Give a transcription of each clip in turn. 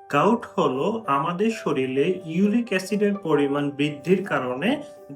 Gout হলো আমাদের শরীরে ইউরিক অ্যাসিডের পরিমাণ বৃদ্ধির কারণে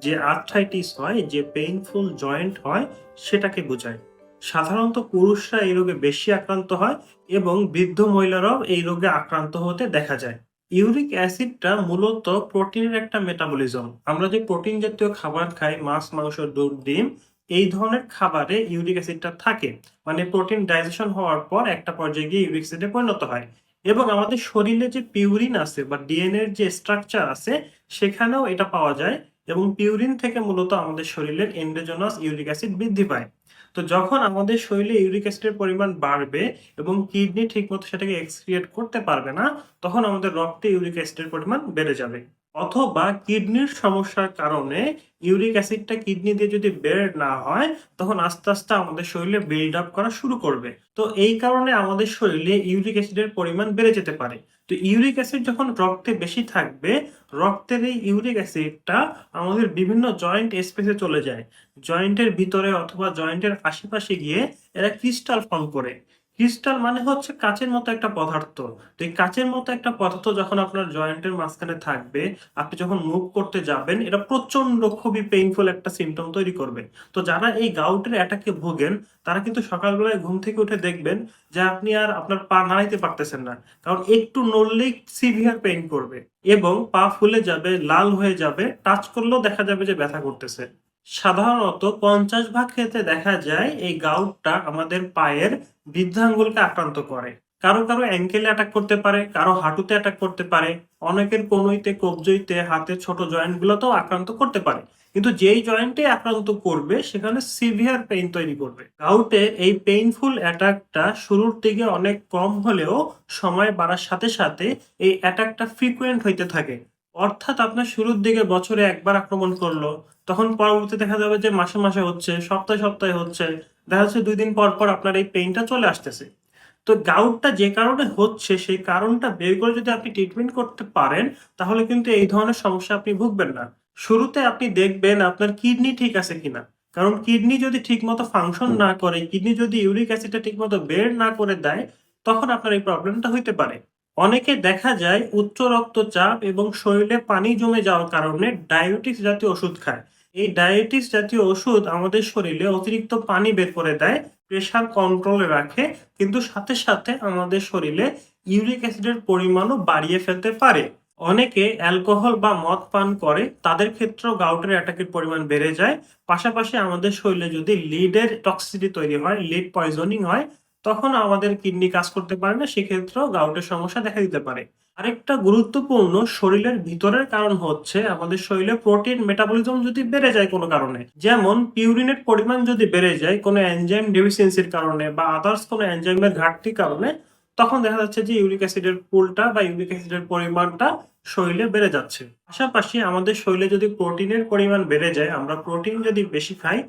যে আর্থ্রাইটিস হয়, যে পেইনফুল জয়েন্ট হয় সেটাকে বোঝায়। সাধারণত পুরুষরা এই রোগে বেশি আক্রান্ত হয় এবং বৃদ্ধ মহিলারাও এই রোগে আক্রান্ত হতে দেখা যায়। ইউরিক অ্যাসিডটা মূলত প্রোটিনের একটা মেটাবলিজম। আমরা যে প্রোটিন জাতীয় খাবার খাই, মাছ, মাংস, দুধ, ডিম, এই ধরনের খাবারে ইউরিক অ্যাসিডটা থাকে। মানে প্রোটিন ডাইজেশন হওয়ার পর একটা পর্যায়ে গিয়ে ইউরিক অ্যাসিডে পরিণত হয়। এবং আমাদের শরীরে যে পিউরিন আছে বা ডিএনএ এর যে স্ট্রাকচার আছে সেখানেও এটা পাওয়া যায় এবং পিউরিন থেকে মূলত আমাদের শরীরের এন্ডোজেনাস ইউরিক অ্যাসিড বৃদ্ধি পায়। তো যখন আমাদের শরীরে ইউরিক অ্যাসিডের পরিমাণ বাড়বে এবং কিডনি ঠিকমতো সেটাকে এক্সক্রিয়েট করতে পারবে না, তখন আমাদের রক্তে ইউরিক অ্যাসিডের পরিমাণ বেড়ে যাবে। অথবা কিডনির সমস্যার কারণে ইউরিক অ্যাসিডটা কিডনি দিয়ে যদি বের না হয়, তখন আস্তে আস্তে আমাদের শরীরে বিল্ড আপ করা শুরু করবে। তো এই কারণে আমাদের শরীরে ইউরিক অ্যাসিডের পরিমাণ বেড়ে যেতে পারে। তো ইউরিক অ্যাসিড যখন রক্তে বেশি থাকবে, রক্তের এই ইউরিক অ্যাসিডটা আমাদের বিভিন্ন জয়েন্ট স্পেসে চলে যায়। জয়েন্টের ভিতরে অথবা জয়েন্টের আশেপাশে গিয়ে এরা ক্রিস্টাল ফর্ম করে। ক্রিস্টাল মানে হচ্ছে কাঁচের মতো একটা পদার্থ। তো এই কাঁচের মতো একটা পদার্থ যখন আপনার জয়েন্টের মাঝখানে থাকবে, আপনি যখন মুভ করতে যাবেন, এটা প্রচন্ড খুবই পেইনফুল একটা সিম্পটম তৈরি করবে। তো যারা এই গাউটের অ্যাটাকে ভোগেন, তারা কিন্তু সকালবেলায় ঘুম থেকে উঠে দেখবেন যে আপনি আর আপনার পা নাড়াইতে পারতেছেন না। কারণ একটু নড়লেই সিভিয়ার পেইন করবে এবং পা ফুলে যাবে, লাল হয়ে যাবে, টাচ করলেও দেখা যাবে যে ব্যথা করতেছে। সাধারণত 50 ভাগ ক্ষেত্রে দেখা যায় এই গাউটটা আমাদের পায়ের বৃদ্ধাঙ্গুলকে আক্রান্ত করে। কারো কারো অ্যাঙ্কেলে অ্যাটাক করতে পারে, কারো হাঁটুতে অ্যাটাক করতে পারে, অনেকের কনুইতে, কবজিতে, হাতের ছোট জয়েন্ট গুলোতেও আক্রান্ত করতে পারে। কিন্তু যেই জয়েন্টে আক্রান্ত করবে সেখানে সিভিয়ার পেইন তৈরি করবে। গাউটের এই পেইনফুল অ্যাটাকটা শুরুর দিকে অনেক কম হলেও সময় বাড়ার সাথে সাথে এই অ্যাটাকটা ফ্রিকুয়েন্ট হইতে থাকে। অর্থাৎ আপনার শুরুর দিকে বছরে একবার আক্রমণ করলো, তখন পরবর্তীতে দেখা যাবে যে মাসে মাসে হচ্ছে, সপ্তাহে সপ্তাহে হচ্ছে, দেখা যাচ্ছে 2 দিন পর পর আপনার এই পেইনটা চলে আসতেছে। তো গাউটটা যে কারণে হচ্ছে সেই কারণটা বের করে যদি আপনি ট্রিটমেন্ট করতে পারেন, তাহলে কিন্তু এই ধরনের সমস্যা আপনি ভুগবেন না। শুরুতে আপনি দেখবেন আপনার কিডনি ঠিক আছে কিনা। কারণ কিডনি যদি ঠিকমতো ফাংশন না করে, কিডনি যদি ইউরিক অ্যাসিডটা ঠিকমতো বের না করে দেয়, তখন আপনার এই প্রবলেমটা হইতে পারে। অনেকে দেখা যায় উচ্চ রক্তচাপ এবং শরীরে পানি জমে যাওয়ার কারণে ডায়াবেটিস জাতীয় ওষুধ খায়। এই ডায়াবেটিস জাতীয় ওষুধ আমাদের শরীরে অতিরিক্ত পানি বের করে দেয়, প্রেশার কন্ট্রোলে রাখে, কিন্তু সাথে সাথে আমাদের শরীরে ইউরিক অ্যাসিডের পরিমাণও বাড়িয়ে ফেলতে পারে। অনেকে অ্যালকোহল বা মদ পান করে, তাদের ক্ষেত্রেও গাউটের অ্যাটাকের পরিমাণ বেড়ে যায়। পাশাপাশি আমাদের শরীরে যদি লিডের টক্সিসিটি তৈরি হয়, লিড পয়জনিং হয়, তখন আমাদের কিডনি কাজ করতে পারে না, সেক্ষেত্রেও গাউটের সমস্যা দেখা দিতে পারে। আরেকটা গুরুত্বপূর্ণ শরীরের ভিতরের কারণ হচ্ছে আমাদের শরীরে প্রোটিন মেটাবলিজম যদি বেড়ে যায় কোনো কারণে, যেমন পিউরিনের পরিমাণ যদি বেড়ে যায় কোনো এনজাইম ডেফিসিয়েন্সির কারণে বা আদার্স কোনো এনজাইমের ঘাটতির কারণে, তখন দেখা যাচ্ছে যে ইউরিক অ্যাসিডের পুলটা বা ইউরিক অ্যাসিডের পরিমাণটা শরীরে বেড়ে যাচ্ছে। পাশাপাশি আমাদের শরীরে যদি প্রোটিনের পরিমাণ বেড়ে যায়, আমরা প্রোটিন যদি বেশি খাই,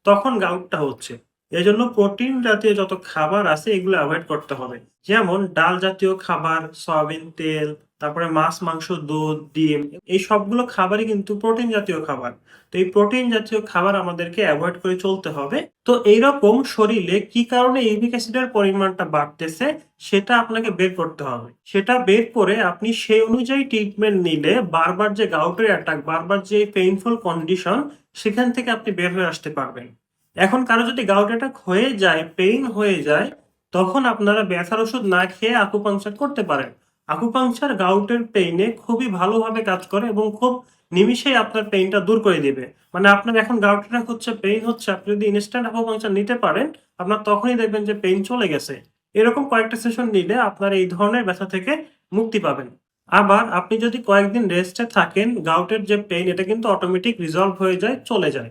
তখন গাউটটা হচ্ছে। এজন্য প্রোটিন জাতীয় যত খাবার আছে এগুলো এভয়েড করতে হবে। যেমন ডাল জাতীয় খাবার, সয়াবিন তেল, তারপরে মাছ, মাংস, দুধ, ডিম, এই সবগুলো খাবারই কিন্তু প্রোটিন জাতীয় খাবার। তো এই প্রোটিন জাতীয় খাবার আমাদেরকে এভয়েড করে চলতে হবে। তো এইরকম শরীরে কি কারণে ইউরিক অ্যাসিডের পরিমাণটা বাড়তেছে সেটা আপনাকে বের করতে হবে। সেটা বের করে আপনি সেই অনুযায়ী ট্রিটমেন্ট নিলে বারবার যে গাউটের অ্যাটাক, বারবার যে পেইনফুল কন্ডিশন, সেখান থেকে আপনি বের হয়ে আসতে পারবেন। এখন কারো যদি গাউট অ্যাটাক হয়ে যায়, পেইন হয়ে যায়, তখন আপনারা ব্যথার ওষুধ না খেয়ে আকুপাংচার করতে পারেন। আকুপাংচার গাউটের পেইনে খুবই ভালোভাবে কাজ করে এবং খুব নিমিষেই আপনার পেইনটা দূর করে দিবে। মানে আপনার এখন গাউট অ্যাটাক হচ্ছে, পেইন হচ্ছে, আপনি যদি ইনস্ট্যান্ট আকুপাংচার নিতে পারেন, আপনার তখনই দেখবেন যে পেইন চলে গেছে। এরকম কয়েকটা সেশন নিলে আপনার এই ধরনের ব্যথা থেকে মুক্তি পাবেন। আবার আপনি যদি কয়েকদিন রেস্টে থাকেন, গাউটের যে পেইন এটা কিন্তু অটোমেটিক রিজলভ হয়ে যায়, চলে যায়।